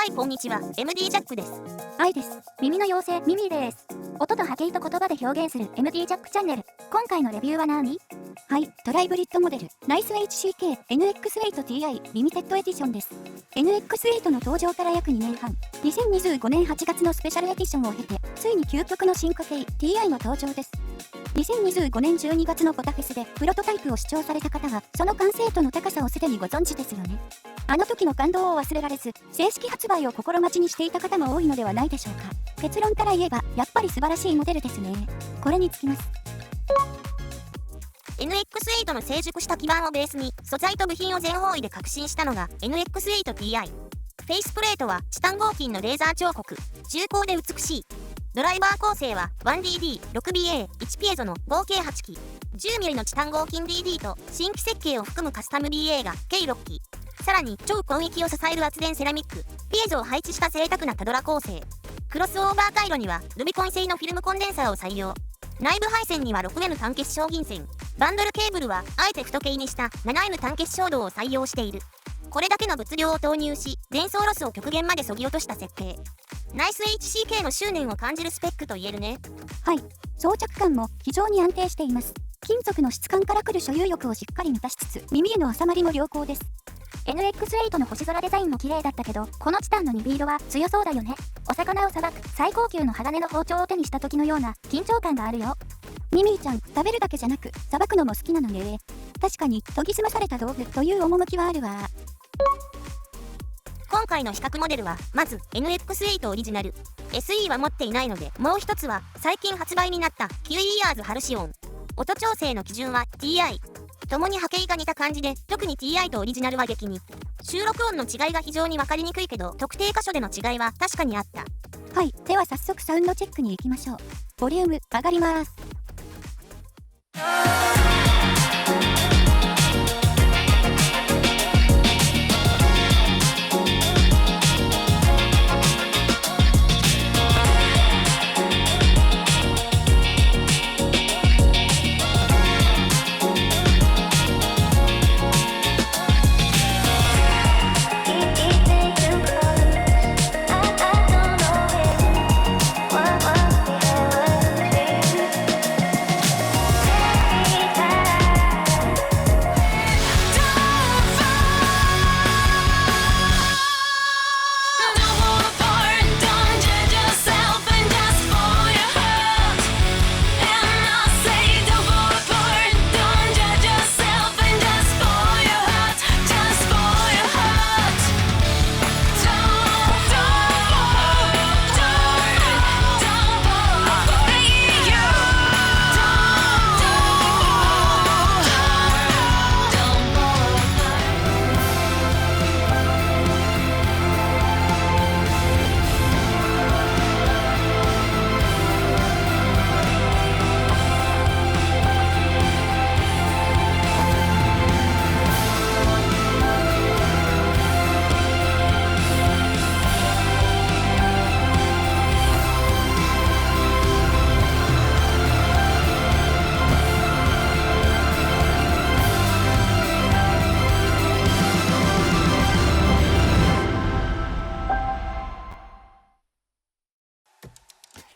はいこんにちは、MD ジャックです。愛です。耳の妖精、ミミーです。音と波形と言葉で表現する MD ジャックチャンネル。今回のレビューは何？はい、トライブリッドモデル、ナイス HCK NX8Ti リミテッドエディションです。NX8 の登場から約2年半、2025年8月のスペシャルエディションを経て、ついに究極の進化系 Ti の登場です。2025年12月のポタフェスでプロトタイプを視聴された方は、その完成度の高さをすでにご存知ですよね。あの時の感動を忘れられず、正式発売を心待ちにしていた方も多いのではないでしょうか。結論から言えば、やっぱり素晴らしいモデルですね。これにつきます。NX8 の成熟した基板をベースに、素材と部品を全方位で革新したのが NX8Ti。フェイスプレートはチタン合金のレーザー彫刻、重厚で美しい。ドライバー構成は 1DD、6BA、1ピエゾの合計8機、10mm のチタン合金 DD と新規設計を含むカスタム BA が計6機。さらに超広域を支える圧電セラミック、ピエゾを配置した贅沢なタドラ構成。クロスオーバー回路にはルビコン製のフィルムコンデンサーを採用。内部配線には 6N 単結晶銀線。バンドルケーブルはあえて太毛にした 7N 単結晶銅を採用している。これだけの物量を投入し、電装ロスを極限まで削ぎ落とした設計。ナイス HCK の執念を感じるスペックと言えるね。はい、装着感も非常に安定しています。金属の質感からくる所有欲をしっかり満たしつつ、耳への収まりも良好です。NX8 の星空デザインも綺麗だったけど、このチタンの鈍色は強そうだよね。お魚をさばく最高級の鋼の包丁を手にした時のような緊張感があるよ。ミミーちゃん、食べるだけじゃなく、さばくのも好きなのね。確かに、研ぎ澄まされた道具という趣はあるわ。今回の比較モデルは、まず NX8 オリジナル。SE は持っていないので、もう一つは最近発売になった QEars ハルシオン。音調整の基準は TI。共に波形が似た感じで、特に TI とオリジナルは激に。収録音の違いが非常に分かりにくいけど、特定箇所での違いは確かにあった。はい、では早速サウンドチェックに行きましょう。ボリューム上がります。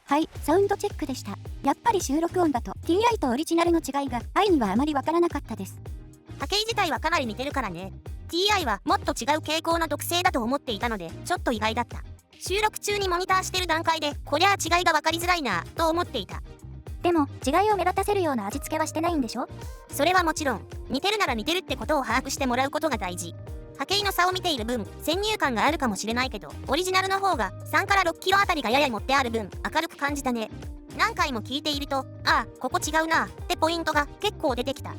はい、サウンドチェックでした。やっぱり収録音だと TI とオリジナルの違いが愛にはあまりわからなかったです。波形自体はかなり似てるからね。TI はもっと違う傾向の特性だと思っていたので、ちょっと意外だった。収録中にモニターしてる段階で、こりゃあ違いが分かりづらいなと思っていた。でも、違いを目立たせるような味付けはしてないんでしょ？それはもちろん、似てるなら似てるってことを把握してもらうことが大事。波形の差を見ている分、先入観があるかもしれないけど、オリジナルの方が3から6キロあたりがやや持ってある分、明るく感じたね。何回も聞いていると、ああ、ここ違うなってポイントが結構出てきた。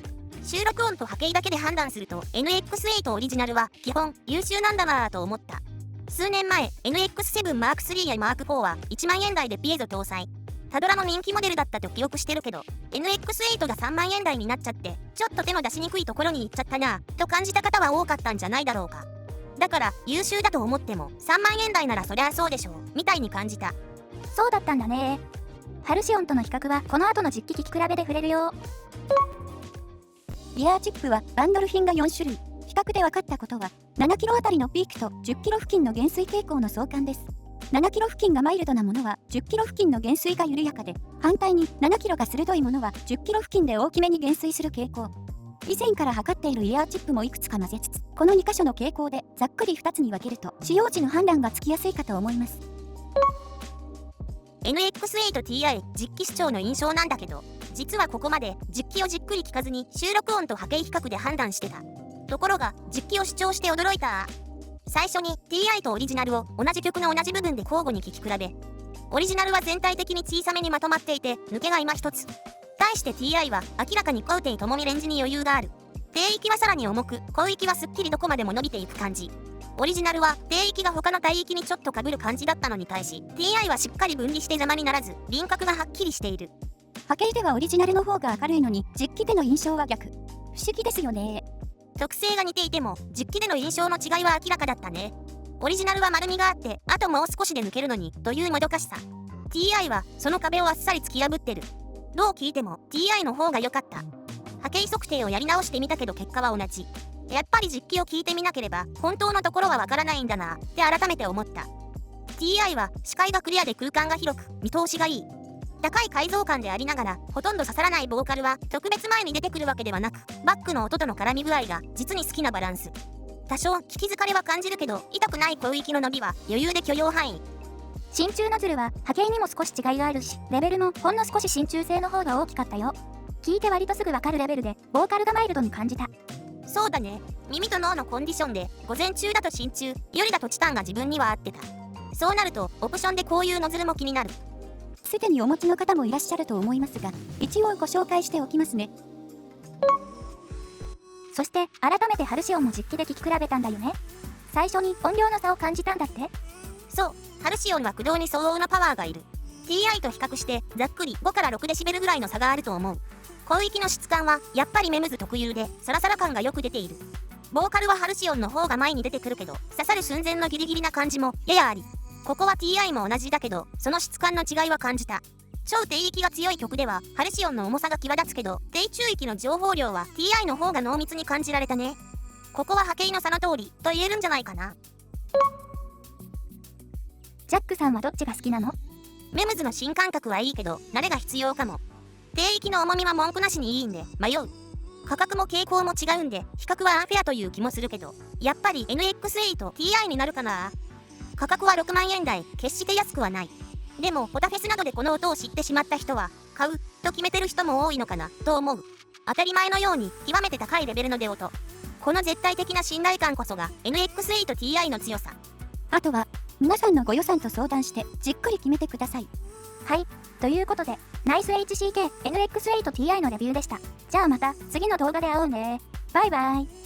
収録音と波形だけで判断すると、NX8 オリジナルは基本優秀なんだわーと思った。数年前、NX7 M3 や M4 は1万円台でピエゾ搭載。タドラの人気モデルだったと記憶してるけど、NX8 が3万円台になっちゃって、ちょっと手の出しにくいところに行っちゃったなぁと感じた方は多かったんじゃないだろうか。だから優秀だと思っても3万円台ならそりゃそうでしょうみたいに感じた。そうだったんだね。ハルシオンとの比較はこの後の実機聞き比べで触れるよ。リアーチップはバンドル品が4種類。比較で分かったことは、7キロあたりのピークと10キロ付近の減衰傾向の相関です。7キロ付近がマイルドなものは10キロ付近の減衰が緩やかで、反対に7キロが鋭いものは10キロ付近で大きめに減衰する傾向。以前から測っているイヤーチップもいくつか混ぜつつ、この2箇所の傾向でざっくり2つに分けると使用時の判断がつきやすいかと思います。NX8Ti 実機視聴の印象なんだけど、実はここまで実機をじっくり聞かずに収録音と波形比較で判断してた。ところが実機を視聴して驚いた。最初に Ti とオリジナルを同じ曲の同じ部分で交互に聴き比べ、オリジナルは全体的に小さめにまとまっていて抜けが今一つ。対して Ti は明らかに高低ともにレンジに余裕がある。低域はさらに重く、高域はすっきりどこまでも伸びていく感じ。オリジナルは低域が他の帯域にちょっと被る感じだったのに対し、Ti はしっかり分離して邪魔にならず、輪郭がはっきりしている。波形ではオリジナルの方が明るいのに実機での印象は逆。不思議ですよね。特性が似ていても実機での印象の違いは明らかだったね。オリジナルは丸みがあって、あともう少しで抜けるのにというもどかしさ。Ti はその壁をあっさり突き破ってる。どう聞いても Ti の方が良かった。波形測定をやり直してみたけど結果は同じ。やっぱり実機を聞いてみなければ本当のところはわからないんだなって改めて思った。Ti は視界がクリアで空間が広く見通しがいい。高い解像感でありながらほとんど刺さらないボーカルは特別前に出てくるわけではなく、バックの音との絡み具合が実に好きなバランス。多少聞き疲れは感じるけど痛くない広域の伸びは余裕で許容範囲。真鍮ノズルは波形にも少し違いがあるし、レベルもほんの少し真鍮製の方が大きかったよ。聞いて割とすぐわかるレベルでボーカルがマイルドに感じた。そうだね。耳と脳のコンディションで午前中だと真鍮、夜だとチタンが自分には合ってた。そうなるとオプションでこういうノズルも気になる。すでにお持ちの方もいらっしゃると思いますが、一応ご紹介しておきますね。そして改めてハルシオンも実機で聞き比べたんだよね。最初に音量の差を感じたんだって。そう、ハルシオンは駆動に相応なパワーがいる。Ti と比較してざっくり5から6デシベルぐらいの差があると思う。広域の質感はやっぱりメムズ特有でサラサラ感がよく出ている。ボーカルはハルシオンの方が前に出てくるけど、刺さる寸前のギリギリな感じもややあり。ここは Ti も同じだけど、その質感の違いは感じた。超低域が強い曲ではハルシオンの重さが際立つけど、低中域の情報量は Ti の方が濃密に感じられたね。ここは波形の差の通りと言えるんじゃないかな。ジャックさんはどっちが好きなの？メムズの新感覚はいいけど慣れが必要かも。低域の重みは文句なしにいいんで迷う。価格も傾向も違うんで比較はアンフェアという気もするけど、やっぱり NX8Ti になるかな。価格は6万円台、決して安くはない。でもポタフェスなどでこの音を知ってしまった人は買うと決めてる人も多いのかなと思う。当たり前のように極めて高いレベルの出音。この絶対的な信頼感こそが NX8Ti の強さ。あとは皆さんのご予算と相談してじっくり決めてください。はい、ということでナイス HCK NX8Ti のレビューでした。じゃあまた次の動画で会おうね。バイバイ。